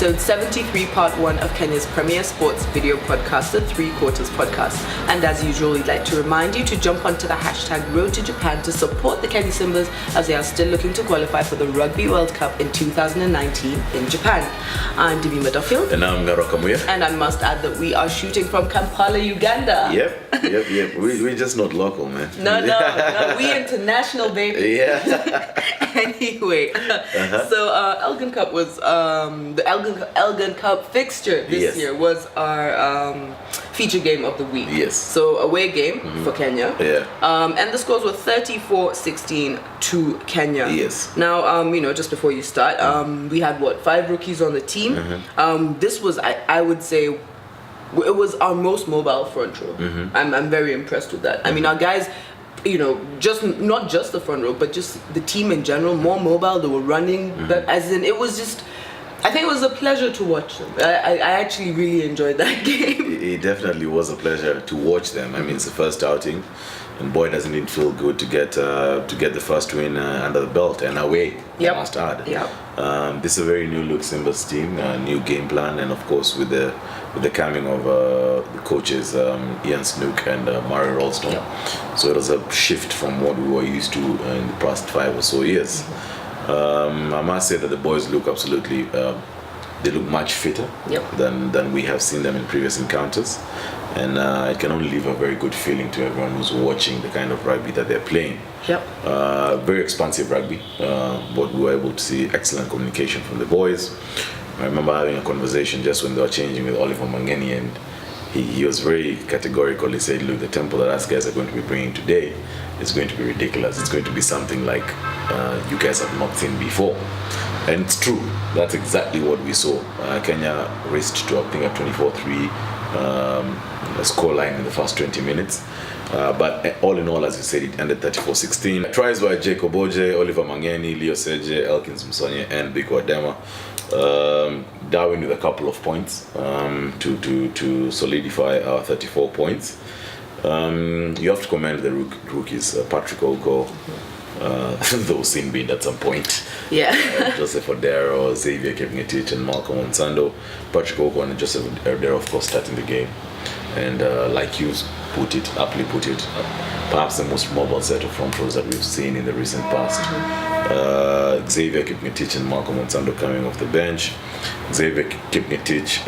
episode 73, part 1 of Kenya's premier sports video podcast, the 3 Quarters podcast. And as usual, we'd like to remind you to jump onto the hashtag Road to Japan to support the Kenya Simbas as they are still looking to qualify for the Rugby World Cup in 2019 in Japan. I'm Divima Duffield. And I'm Ngaro Kamuya. And I must add that we are shooting from Kampala, Uganda. Yep. We're just not local, man. No, we international, baby. Yeah. Anyway, so Elgon Cup was the Elgon Cup fixture this year was our feature game of the week. Yes. So away game for Kenya. Yeah. And the scores were 34-16 to Kenya. Yes. Now, just before you start, we had 5 rookies on the team. This was, I would say, it was our most mobile front row. I'm very impressed with that. I mean, our guys, just not just the front row, but just the team in general, more mobile. They were running, but as in, it was just, I think it was a pleasure to watch them. I actually really enjoyed that game. It definitely was a pleasure to watch them. I mean, it's the first outing, and boy, doesn't it feel good to get the first win under the belt and away. Yep. I must add. Yep. This is a very new look Simbas team, new game plan, and of course with the coming of the coaches Ian Snook and Murray Rolston. Yep. So it was a shift from what we were used to in the past 5 or so years. I must say that the boys look absolutely, they look much fitter than we have seen them in previous encounters, and it can only leave a very good feeling to everyone who's watching the kind of rugby that they're playing. Yep. Very expansive rugby, but we were able to see excellent communication from the boys. I remember having a conversation just when they were changing with Oliver Mangeni, and he was very categorical. He said, look, the tempo that us guys are going to be bringing today is going to be ridiculous. It's going to be something like you guys have not seen before. And it's true. That's exactly what we saw. Kenya raced to, I think, a 24-3 scoreline in the first 20 minutes. But all in all, as you said, it ended 34-16. Tries by Jacob Oje, Oliver Mangeni, Leo Seje, Elkins Msonye, and Biko Adema. Darwin with a couple of points to solidify our 34 points. You have to commend the rookies, Patrick Oko, though Sinbin at some point. Yeah. Joseph Odero, Xavier Kepngetich, and Malcolm Onsando. Patrick Oko and Joseph Odero, of course, starting the game. And like you aptly put it, perhaps the most mobile set of front rows that we've seen in the recent past. Xavier Kipngetich and Malcolm Onsando coming off the bench. Xavier Kipngetich,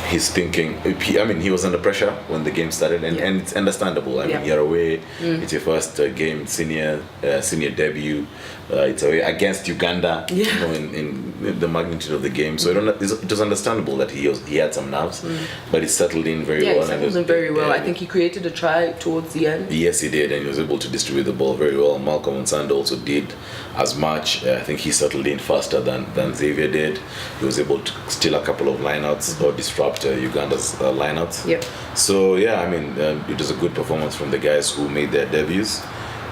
he's thinking, he was under pressure when the game started, and it's understandable. I mean, you're away, it's your first game, senior debut, it's away against Uganda, in the magnitude of the game. So it was understandable that he had some nerves, but he settled in very well. He settled in very well. I think he created a try towards the end. Yes, he did, and he was able to distribute the ball very well. Malcolm Onsando also did as much. I think he settled in faster than Xavier did. He was able to steal a couple of lineouts or disrupt Uganda's lineouts. Yep. So it was a good performance from the guys who made their debuts.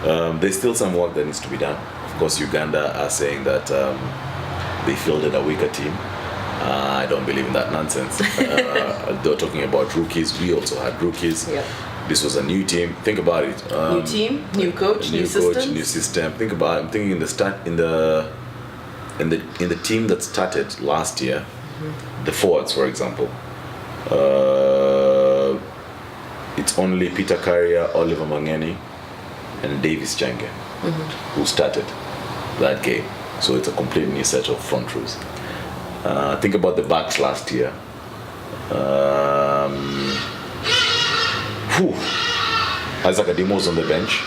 There's still some work that needs to be done. Of course, Uganda are saying that they fielded a weaker team. I don't believe in that nonsense. They're talking about rookies. We also had rookies. Yep. This was a new team. Think about it. New team, new coach, new system. Think about it. I'm thinking in the team that started last year, the forwards, for example. It's only Peter Carrier, Oliver Mangeni, and Davis Jange who started that game. So it's a complete new set of front rows. Think about the backs last year. Isaac Adimo was on the bench.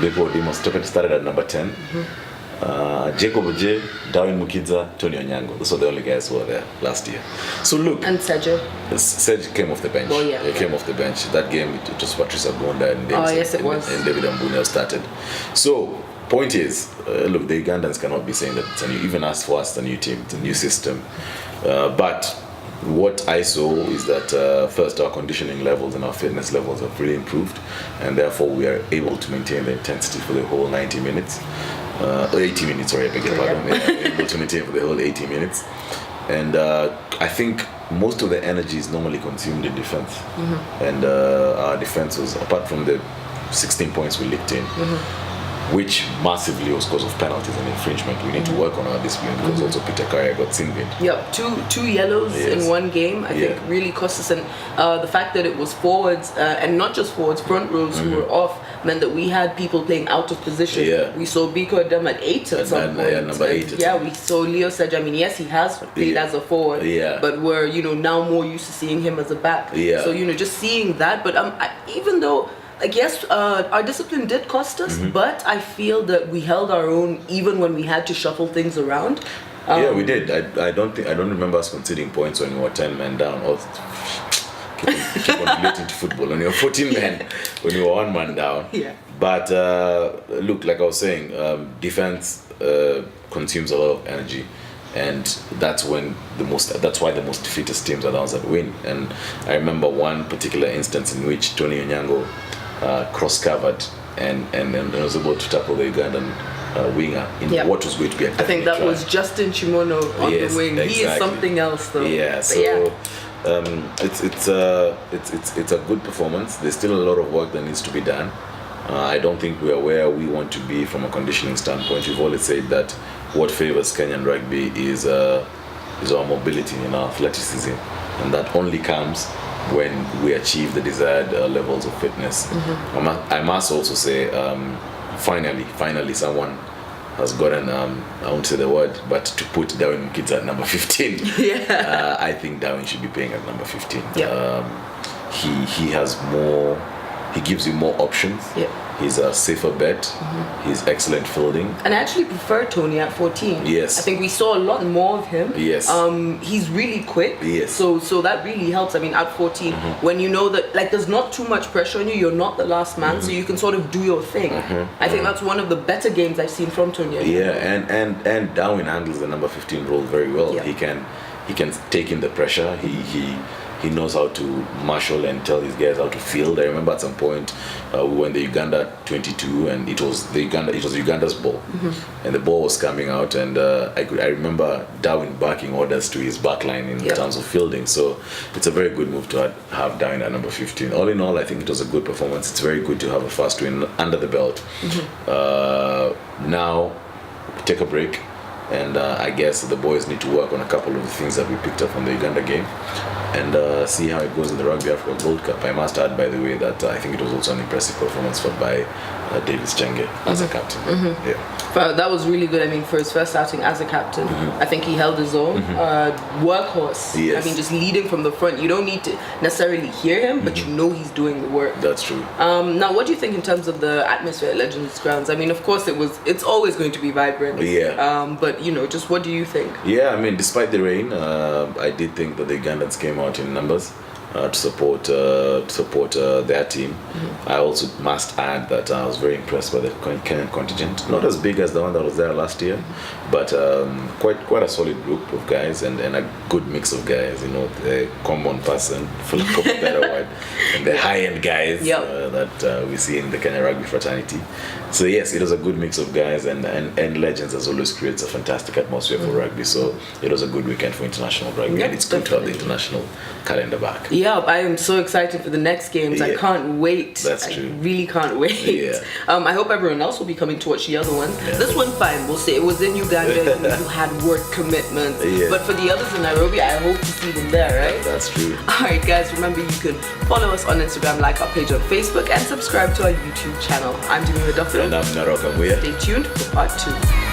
Beko Adimo started at number 10. Jacob Oje, Darwin Mukidza, Tony Onyango. Those were the only guys who were there last year. So look. And Sergio. Sergio came off the bench. Oh, yeah. He came off the bench. That game, it was Patrice Agonda and David Mbune started. So, point is, look, the Ugandans cannot be saying that it's a new, even as for us, it's a new team, it's a new system. But what I saw is that first, our conditioning levels and our fitness levels have really improved, and therefore we are able to maintain the intensity for the whole 90 minutes. 80 minutes, sorry, I beg your pardon. Able to maintain for the whole 80 minutes. And I think most of the energy is normally consumed in defense. And our defense was, apart from the 16 points we licked in, which massively was because of penalties and infringement. We need to work on our discipline because also Peter Carrier got singled. Yep, two yellows in one game, I think really cost us. And the fact that it was forwards, and not just forwards, front rows who were off, meant that we had people playing out of position. Yeah. We saw Biko Adam at 8 at some point. Yeah, number 8. We saw Leo Sedge. I mean, yes, he has played as a forward, but we're, now more used to seeing him as a back. Yeah. So, just seeing that. But even though, yes, our discipline did cost us, but I feel that we held our own even when we had to shuffle things around. Yeah, we did. I don't remember us conceding points when we were 10 men down. Or keep on relating to football. When you were 14 men, when you were 1 man down. Yeah. But look, like I was saying, defense consumes a lot of energy, and that's why the most defeatist teams are the ones that win. And I remember one particular instance in which Tony Onyango cross-covered and was able to tackle the Ugandan winger in what was going to be a I think that try. was Justin Chimono on the wing. Exactly. He is something else, though. Yeah, so it's a good performance. There's still a lot of work that needs to be done. I don't think we are where we want to be from a conditioning standpoint. We've always said that what favors Kenyan rugby is our mobility and our athleticism, and that only comes when we achieve the desired levels of fitness. I must also say, finally someone has gotten, I won't say the word, but to put Darwin Kids at number 15. I think Darwin should be playing at number 15. He has more, he gives you more options. He's a safer bet. He's excellent fielding. And I actually prefer Tony at 14. Yes. I think we saw a lot more of him. Yes. He's really quick. Yes. So that really helps. I mean, at 14, when you know that there's not too much pressure on you, you're not the last man, so you can sort of do your thing. I think that's one of the better games I've seen from Tony. Yeah, and Darwin handles the number 15 role very well. He can take in the pressure. He knows how to marshal and tell his guys how to field. I remember at some point we were in the Uganda 22, and it was Uganda's ball, and the ball was coming out, and I remember Darwin barking orders to his backline in terms of fielding. So it's a very good move to have Darwin at number 15. All in all, I think it was a good performance. It's very good to have a first win under the belt. Now take a break, and I guess the boys need to work on a couple of the things that we picked up from the Uganda game, and see how it goes in the Rugby Africa Gold Cup. I must add, by the way, that I think it was also an impressive performance by Davis Chenge as a captain. That was really good. I mean, for his first outing as a captain, I think he held his own. Workhorse. Yes. I mean, just leading from the front. You don't need to necessarily hear him, but you know he's doing the work. That's true. Now, what do you think in terms of the atmosphere at Legends Grounds? I mean, of course, it's always going to be vibrant. But just what do you think? Yeah, I mean, despite the rain, I did think that the Ugandans came out in numbers to support their team. I also must add that I was very impressed by the Kenyan contingent. Not as big as the one that was there last year, but quite a solid group of guys, and a good mix of guys. The common person, for lack of a better word, and the high-end guys that we see in the Kenya rugby fraternity. So yes, it was a good mix of guys, and Legends as always creates a fantastic atmosphere for rugby. So it was a good weekend for international rugby, and it's good to have the international calendar back. Yeah, I am so excited for the next games. I can't wait. That's true. I really can't wait. I hope everyone else will be coming to watch the other one. This one, fine, we'll say it was in Uganda. You had work commitments. But for the others in Nairobi, I hope to see them there, right? That's true. Alright guys, remember you can follow us on Instagram, like our page on Facebook, and subscribe to our YouTube channel. I'm Jimmy Madofilo. And I'm Naroka Muya. Stay tuned for part 2.